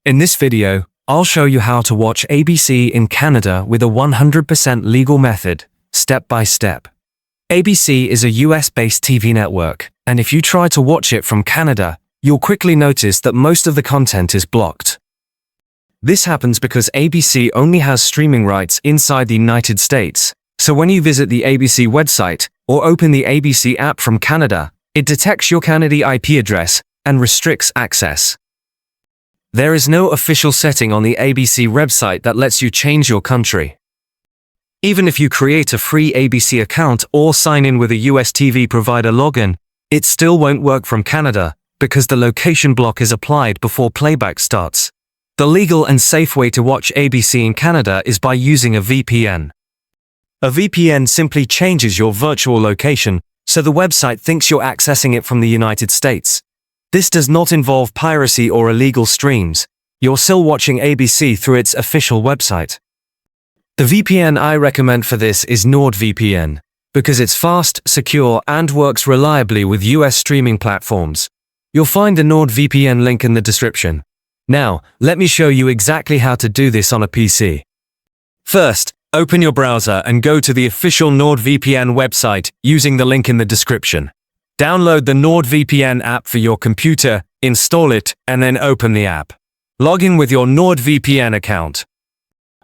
In this video, I'll show you how to watch ABC in Canada with a 100% legal method, step by step. ABC is a US-based TV network, and if you try to watch it from Canada, you'll quickly notice that most of the content is blocked. This happens because ABC only has streaming rights inside the United States, so when you visit the ABC website or open the ABC app from Canada, it detects your Canada IP address and restricts access. There is no official setting on the ABC website that lets you change your country. Even if you create a free ABC account or sign in with a US TV provider login, it still won't work from Canada because the location block is applied before playback starts. The legal and safe way to watch ABC in Canada is by using a VPN. A VPN simply changes your virtual location so the website thinks you're accessing it from the United States. This does not involve piracy or illegal streams. You're still watching ABC through its official website. The VPN I recommend for this is NordVPN, because it's fast, secure, and works reliably with US streaming platforms. You'll find the NordVPN link in the description. Now, let me show you exactly how to do this on a PC. First, open your browser and go to the official NordVPN website using the link in the description. Download the NordVPN app for your computer, install it, and then open the app. Log in with your NordVPN account.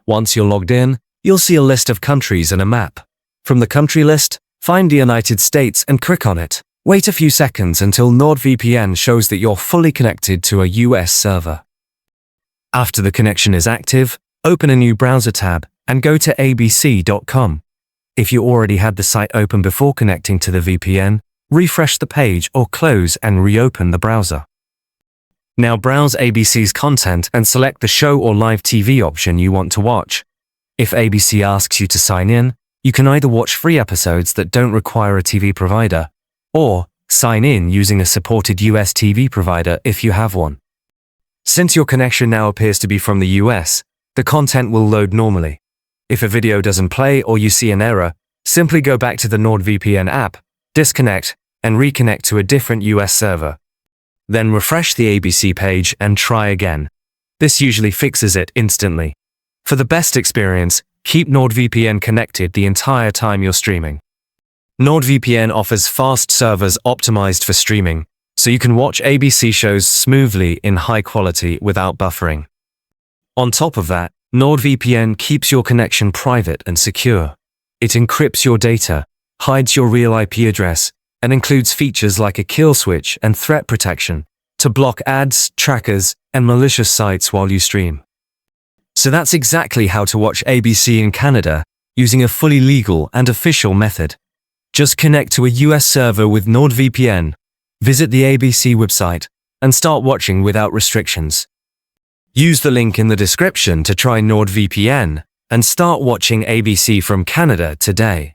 Once you're logged in, you'll see a list of countries and a map. From the country list, find the United States and click on it. Wait a few seconds until NordVPN shows that you're fully connected to a US server. After the connection is active, open a new browser tab and go to abc.com. If you already had the site open before connecting to the VPN, refresh the page or close and reopen the browser. Now browse ABC's content and select the show or live TV option you want to watch. If ABC asks you to sign in, you can either watch free episodes that don't require a TV provider, or sign in using a supported US TV provider if you have one. Since your connection now appears to be from the US, the content will load normally. If a video doesn't play or you see an error, simply go back to the NordVPN app, disconnect, and reconnect to a different US server. Then refresh the ABC page and try again. This usually fixes it instantly. For the best experience, keep NordVPN connected the entire time you're streaming. NordVPN offers fast servers optimized for streaming, so you can watch ABC shows smoothly in high quality without buffering. On top of that, NordVPN keeps your connection private and secure. It encrypts your data, hides your real IP address, and includes features like a kill switch and threat protection to block ads, trackers, and malicious sites while you stream. So that's exactly how to watch ABC in Canada using a fully legal and official method. Just connect to a US server with NordVPN, visit the ABC website, and start watching without restrictions. Use the link in the description to try NordVPN and start watching ABC from Canada today.